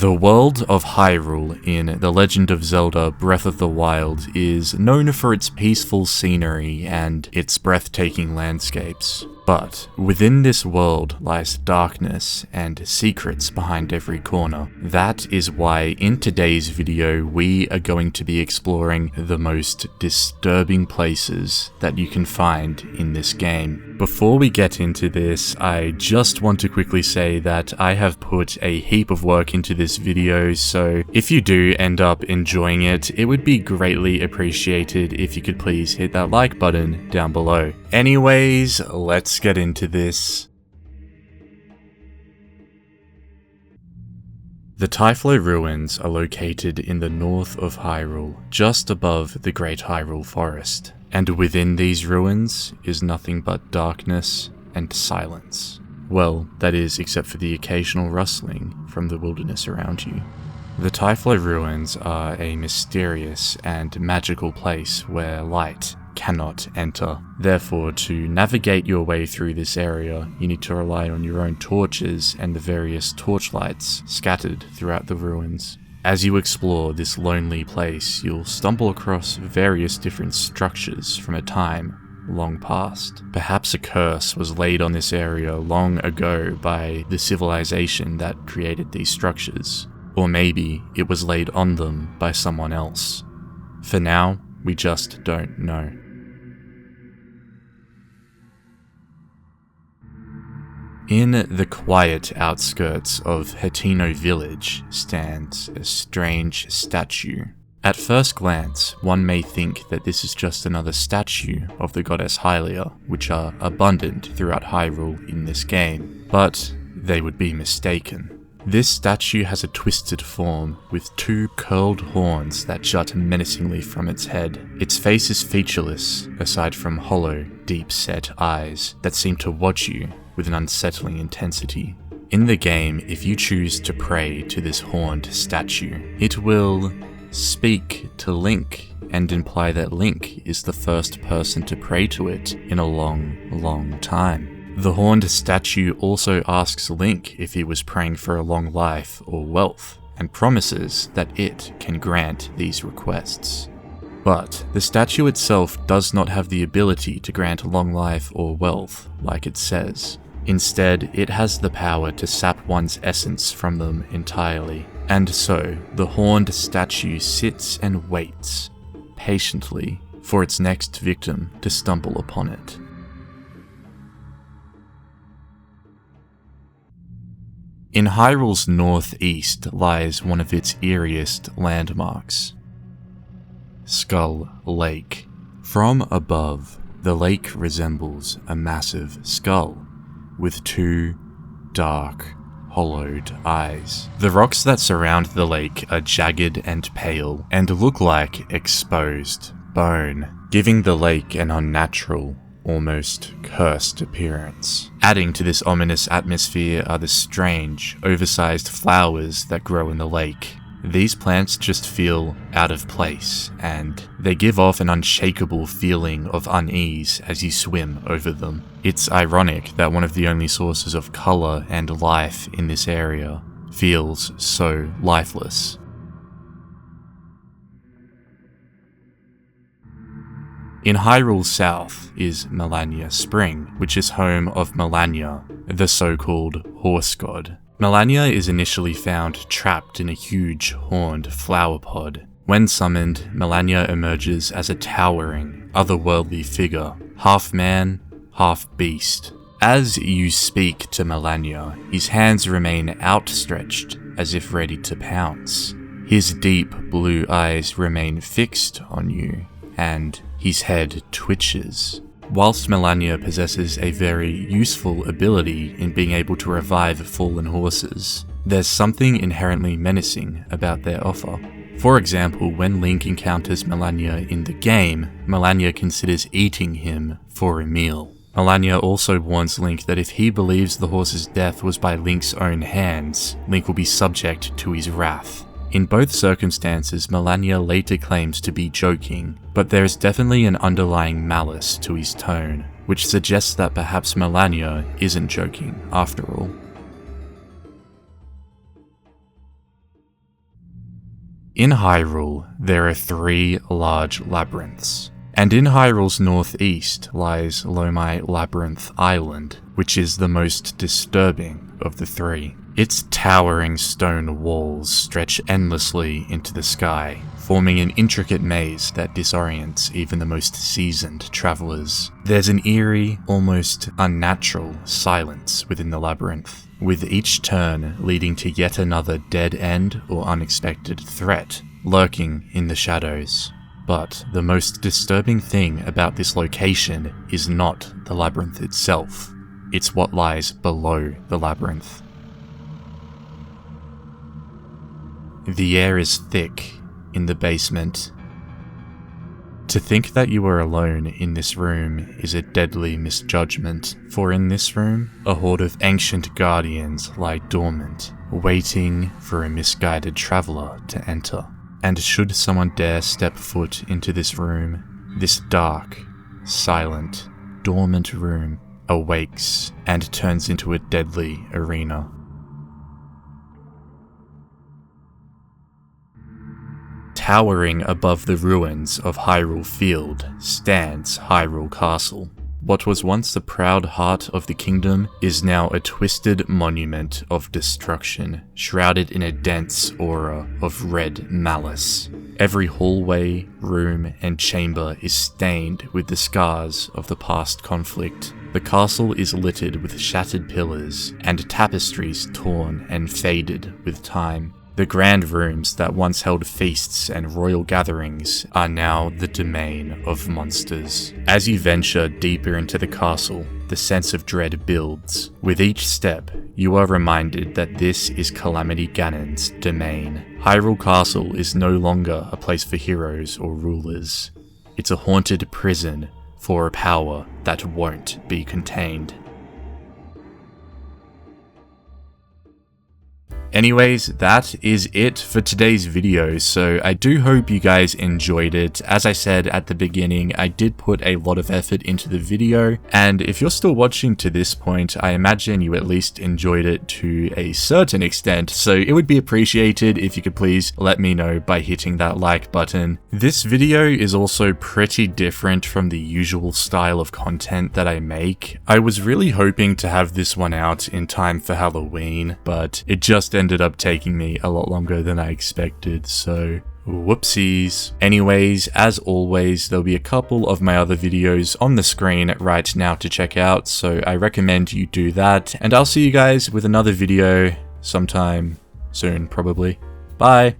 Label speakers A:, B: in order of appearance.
A: The world of Hyrule in The Legend of Zelda Breath of the Wild is known for its peaceful scenery and its breathtaking landscapes. But within this world lies darkness and secrets behind every corner. That is why in today's video we are going to be exploring the most disturbing places that you can find in this game. Before we get into this, I just want to quickly say that I have put a heap of work into this video, so if you do end up enjoying it, it would be greatly appreciated if you could please hit that like button down below. Anyways, let's get into this. The Typhlo Ruins are located in the north of Hyrule, just above the Great Hyrule Forest, and within these ruins is nothing but darkness and silence. Well, that is, except for the occasional rustling from the wilderness around you. The Typhlo Ruins are a mysterious and magical place where light cannot enter. Therefore, to navigate your way through this area, you need to rely on your own torches and the various torchlights scattered throughout the ruins. As you explore this lonely place, you'll stumble across various different structures from a time long past. Perhaps a curse was laid on this area long ago by the civilization that created these structures, or maybe it was laid on them by someone else. For now, we just don't know. In the quiet outskirts of Hateno Village stands a strange statue. At first glance, one may think that this is just another statue of the goddess Hylia, which are abundant throughout Hyrule in this game, but they would be mistaken. This statue has a twisted form with two curled horns that jut menacingly from its head. Its face is featureless, aside from hollow, deep-set eyes that seem to watch you with an unsettling intensity. In the game, if you choose to pray to this horned statue, it will speak to Link and imply that Link is the first person to pray to it in a long time. The horned statue also asks Link if he was praying for a long life or wealth, and promises that it can grant these requests. But the statue itself does not have the ability to grant long life or wealth, like it says. Instead, it has the power to sap one's essence from them entirely. And so, the horned statue sits and waits, patiently, for its next victim to stumble upon it. In Hyrule's northeast lies one of its eeriest landmarks, Skull Lake. From above, the lake resembles a massive skull with two dark, hollowed eyes. The rocks that surround the lake are jagged and pale and look like exposed bone, giving the lake an unnatural, almost cursed appearance. Adding to this ominous atmosphere are the strange, oversized flowers that grow in the lake. These plants just feel out of place, and they give off an unshakable feeling of unease as you swim over them. It's ironic that one of the only sources of color and life in this area feels so lifeless. In Hyrule South is Melania Spring, which is home of Melania, the so-called horse god. Melania is initially found trapped in a huge horned flower pod. When summoned, Melania emerges as a towering, otherworldly figure, half man, half beast. As you speak to Melania, his hands remain outstretched as if ready to pounce. His deep blue eyes remain fixed on you, and his head twitches. Whilst Melania possesses a very useful ability in being able to revive fallen horses, there's something inherently menacing about their offer. For example, when Link encounters Melania in the game, Melania considers eating him for a meal. Melania also warns Link that if he believes the horse's death was by Link's own hands, Link will be subject to his wrath. In both circumstances, Melania later claims to be joking, but there is definitely an underlying malice to his tone, which suggests that perhaps Melania isn't joking after all. In Hyrule, there are 3 large labyrinths. And in Hyrule's northeast lies Lomei Labyrinth Island, which is the most disturbing of the 3. Its towering stone walls stretch endlessly into the sky, forming an intricate maze that disorients even the most seasoned travelers. There's an eerie, almost unnatural silence within the labyrinth, with each turn leading to yet another dead end or unexpected threat lurking in the shadows. But the most disturbing thing about this location is not the labyrinth itself, it's what lies below the labyrinth. The air is thick in the basement. To think that you are alone in this room is a deadly misjudgment, for in this room, a horde of ancient guardians lie dormant, waiting for a misguided traveller to enter. And should someone dare step foot into this room, this dark, silent, dormant room awakes and turns into a deadly arena. Towering above the ruins of Hyrule Field stands Hyrule Castle. What was once the proud heart of the kingdom is now a twisted monument of destruction, shrouded in a dense aura of red malice. Every hallway, room, and chamber is stained with the scars of the past conflict. The castle is littered with shattered pillars and tapestries torn and faded with time. The grand rooms that once held feasts and royal gatherings are now the domain of monsters. As you venture deeper into the castle, the sense of dread builds. With each step, you are reminded that this is Calamity Ganon's domain. Hyrule Castle is no longer a place for heroes or rulers. It's a haunted prison for a power that won't be contained. Anyways, that is it for today's video, so I do hope you guys enjoyed it. As I said at the beginning, I did put a lot of effort into the video, and if you're still watching to this point, I imagine you at least enjoyed it to a certain extent, so it would be appreciated if you could please let me know by hitting that like button. This video is also pretty different from the usual style of content that I make. I was really hoping to have this one out in time for Halloween, but it just ended up taking me a lot longer than I expected, so whoopsies. Anyways, as always, there'll be a couple of my other videos on the screen right now to check out, so I recommend you do that, and I'll see you guys with another video sometime soon, probably. Bye!